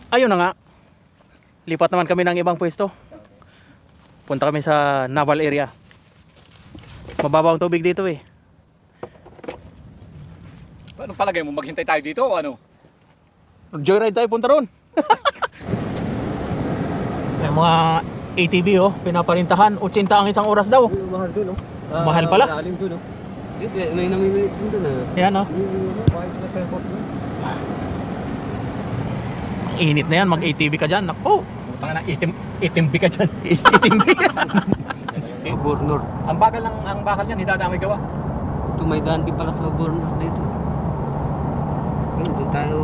Ayun na nga. Lipat naman kami ng ibang pwesto. Punta kami sa naval area. Mababaw ang tubig dito eh. Anong palagay mo? Maghintay tayo dito o ano? Joyride tayo, punta ron. May mga ATV oh, pinaparintahan. 80 ang isang oras daw. Mahal doon, no? Mahal pala. Malalim doon, no? May namimilit doon, no? Yan oh. Ang init na yan, mag ATV ka dyan. Naku, Tanga na, itimbi ka dyan. itimbi. Burnor. Ang bakal niyan, hidadamay gawa. Ito may daan din pala sa Burnor dito. Doon tayo,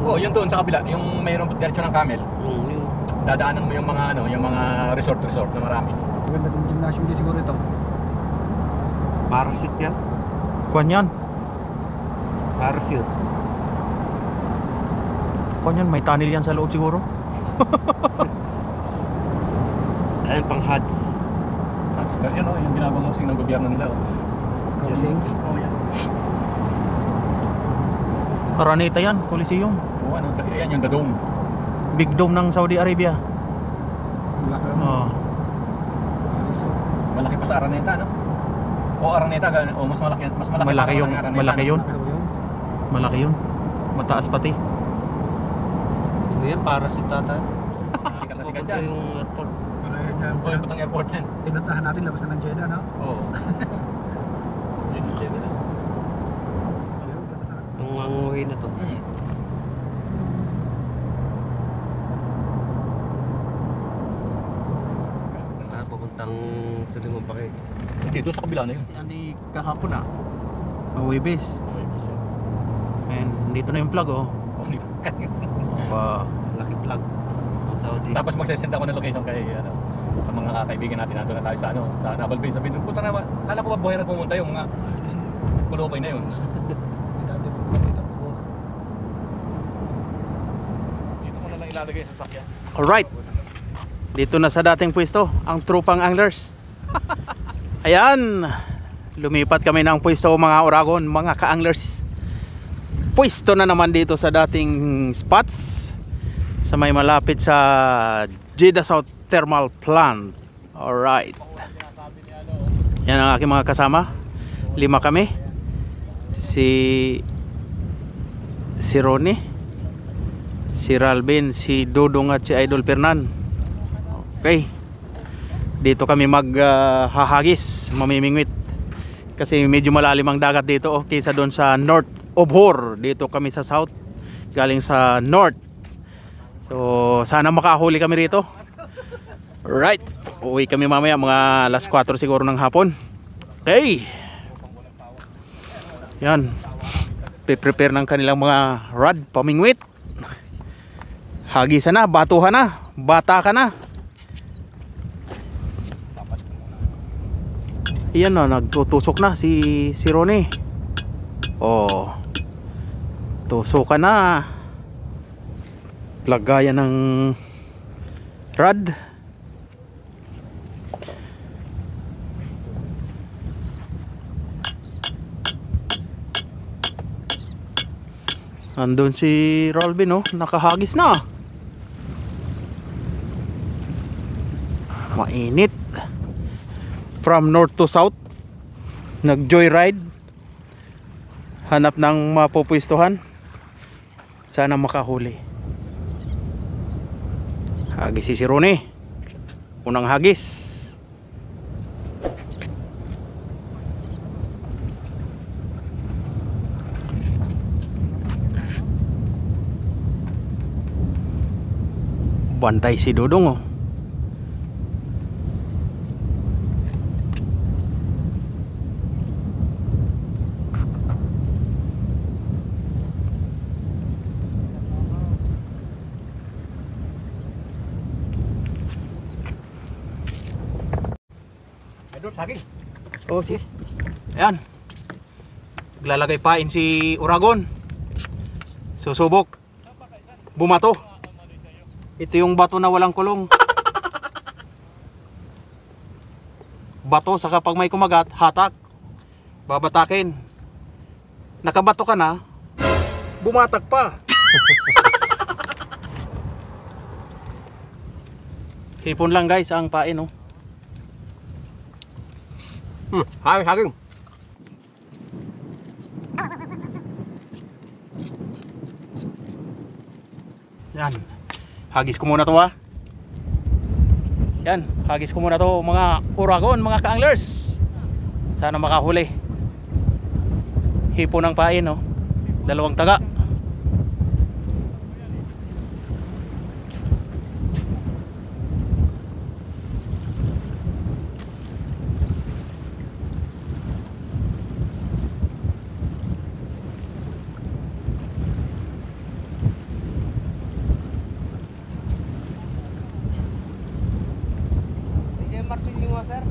Oo, yun doon sa kabila, yung mayroong diretso ng camel. yun. Dadaanan mo yung mga yung mga resort na marami. Maganda din gymnasium din siguro ito. Parachute yan. Kuan yan. Parachute. Kuan yan, may tunnel yan sa loob siguro. Ayun pang HUDs. Yan o, yung ginagawang housing ng gobyerno nila. Housing. Oo, yan. Araneta yan, Coliseum. Oo, ano, yan yung the dome. Big Dome ng Saudi Arabia. Malaki lang. Oh. Malaki pa sa Araneta, no? O Araneta, o mas malaki Malaki pa yung ng Araneta, malaki no? yun. Ano yun? Malaki yun. Mataas pati. Ano yan? Parachute tatay. Sikat na sikat dyan. Yung airport. Ano yun yan? Oo, yung putang airport yan. Pinuntahan natin, labas na ng Jeddah, no? Oo. Yun yung Jeddah na. Ayun, ganda sa... Yung manguhi na to. Papuntang sa Limang Pake. Dito sa kabila na yun. Si Andy kahapon ah. Away base. And dito na yung plug oh. Lucky plug. Ang Saudi. Tapos magsesend ako ng location kay sa mga kaibigan natin, nandun na tayo sa sa Naval Base. Sabi nung punta na, kala ko ba buhay na pumunta yung mga kulokay na yun. Dito ko na lang ilalagay sa sasakyan. Alright. Dito na sa dating pwesto ang trupang anglers. Ayan. Lumipat kami ng pwesto mga Oragon, mga ka-anglers. Pwesto na naman dito sa dating spots sa may malapit sa Jeddah South Thermal Plant. Alright. Yan ang aking mga kasama. 5 kami. Si Ronnie, si Ralvin, si Dudong at si Idol Fernan. Okay. Dito kami maghahagis, mamimingwit. Kasi medyo malalim ang dagat dito kaysa doon sa North Obhor. Dito kami sa South, galing sa North. So sana makahuli kami rito. Right. Uwi kami mamaya mga alas 4 siguro ng hapon. Okay. Yan. Prepare ng kanilang mga rod, pamingwit. Hagisan na, batuhan na, bata ka na. Iyan na, nagtutusok na si Ronnie. Oh. Tusok ka na. Lagayan ng rod. Andun si Rolvin oh, nakahagis na. Mainit. From north to south, nag-joyride, hanap ng mapupwistuhan. Sana makahuli. Hagis si Ronnie, unang hagis. Bantay si Dudong oh. Saging. Oh, sige. Ayan. Maglalagay pain si Oragon. Susubok. Bumato. Ito yung bato na walang kulong. Bato sa kapag may kumagat, hatak. Babatakin. Nakabato ka na, bumatak pa. Hipon lang guys ang pain oh. Haging. Yan. Hagis ko muna to ha. Yan, hagis ko muna to mga uragon, mga ka-anglers. Sana makahuli. Hipon ng pain oh. 2 taga. Martin yung sir.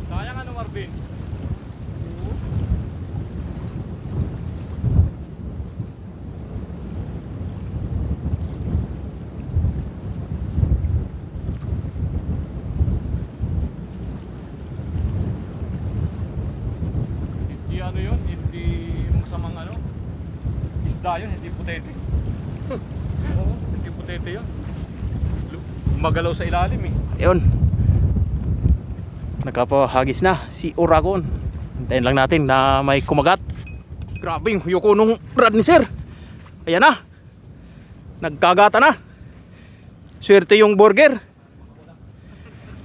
Sayang ano Marvin? Hindi ano yun, hindi masamang ano, isda yun, hindi putete. Oo, hindi putete yun. Magalaw sa ilalim eh. Ayun. Nagkapahagis na si uragon. Hintayin lang natin na may kumagat. Grabe yung yuko nung rad ni sir. Ayan na. Nagkagata na. Swerte yung burger.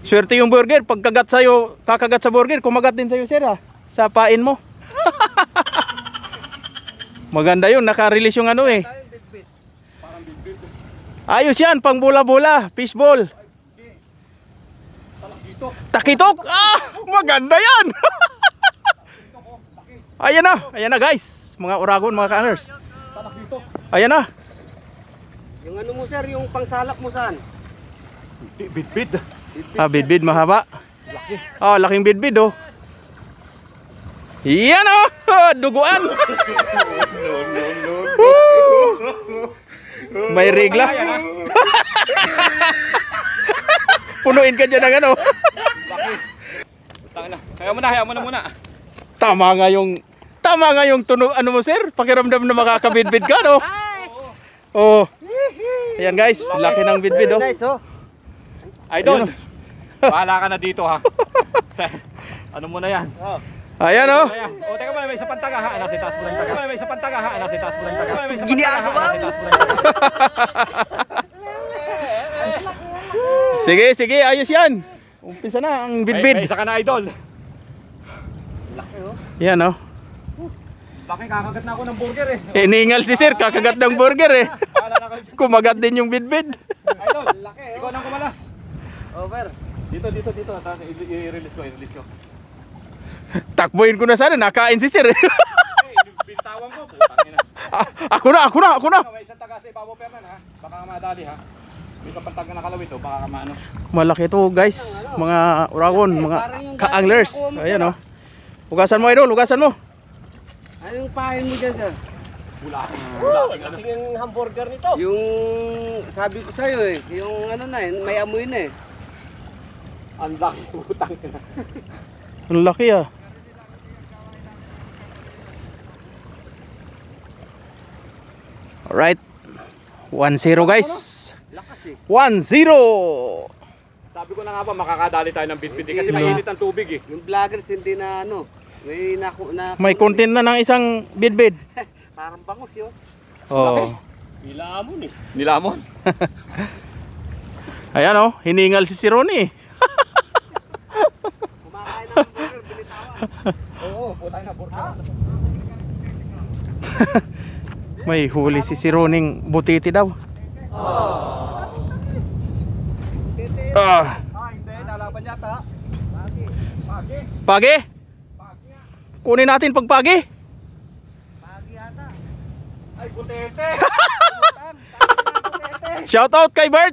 Swerte yung burger. Pagkagat sa'yo, kakagat sa burger, kumagat din sa'yo sir ha. Sa pain mo. Maganda yun. Naka-release yung ano eh. Ayos yan. Pang bola-bola. Fishball. Takitok. Ah, maganda yan. Ayan na. Ayan na guys. Mga uragon, mga ka-anglers. Ayan na. Yung ano mo sir, yung pangsalak mo saan? Bid-bid. Ah, bidbid mahaba. Ah, laking bidbid oh. Yan oh. Duguan. May regla. Punuin ka dyan ng ano. Hayaan mo na muna. Tama nga yung tunog ano mo sir. Pakiramdam na makakabidbid ka no. Oh. Ayan guys, laki ng bidbid oh. Nice oh. Idol, bahala ka na dito ha. Ano mo na yan? Ayan oh. Ayan. O, teka ba, may isa pang taga ha. Nasa taas mo lang taga. May isa pang taga ha. Nasa taas mo lang taga. May isa pang taga ha. Nasa taas mo lang taga. Sige, sige, ayos yan. Umpisa na ang May bidbid. isa ka na idol. Yan oh. Bakit kakagat na ako ng burger eh. Iningal si sir, kakagat ng burger eh. Kumagat din yung bidbid. Idol, Laki oh. ikaw nang kumalas. Over. Dito. I-release ko. Takbuhin ko na sana, nakain si sir. Bintawan ko. Putang ina. Ako na. May isang taga sa ibabaw pernan ha. Baka madali ha. May isang pantag na nakalawit oh. Baka maano. Malaki to guys, mga uragon, mga ka-anglers. Ayan oh. Hugasan mo idol, hugasan mo. Anong pahin mo dyan sir? Ano? Yung hamburger nito. Yung sabi ko sa'yo eh, yung ano na eh, may amoy na eh. Ang laki putang ina. Ang laki ah. Alright. 1-0 guys. Lakas eh. 1-0. Sabi ko na nga ba makakadali tayo ng bitbit kasi mainit ang tubig eh. Yung vloggers hindi na ano, May content na ng isang bidbid. parang bangus yun. Oh. Nilamon eh. Nilamon? Ayan oh, hiningal si Ronnie. Kumakain ng hamburger, binitawan. Oo, putang na burger. May huli si Ronnie butiti daw. Ah. Hindi, nalaban yata. Pagi? Kunin natin pag pagi. Ay, putete! Shout out kay Bert.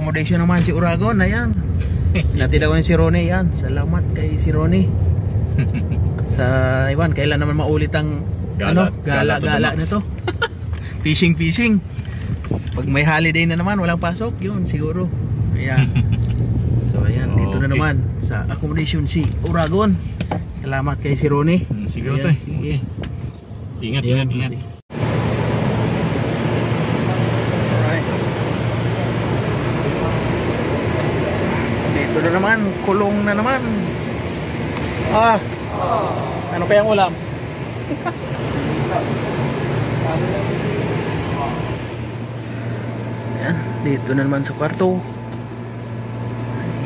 accommodation naman si Uragon. Ayan. Natid ako ni si Ronnie. Yan. Salamat kay si Ronnie. Sa iwan, kailan naman maulit ang gala na to. Fishing. Pag may holiday na naman, walang pasok, yun siguro. Ayan. So ayan, dito na naman sa accommodation si Uragon. Salamat kay si Ronnie. Sige, Ayan, Otoy. sige. Ingat. Alright. Dito na naman, kulong na naman. Ano kayang ulam? Ayan, dito na naman sa kwarto.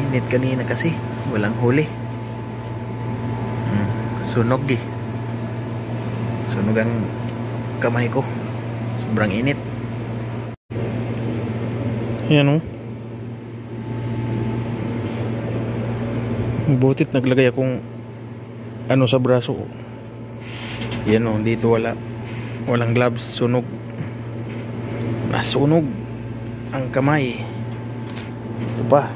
Init kanina kasi, walang huli. Sunog sunog ang kamay ko, sobrang init. Yan butit naglagay akong ano sa braso. Yan dito walang gloves, sunog, nasunog ang kamay. Ito pa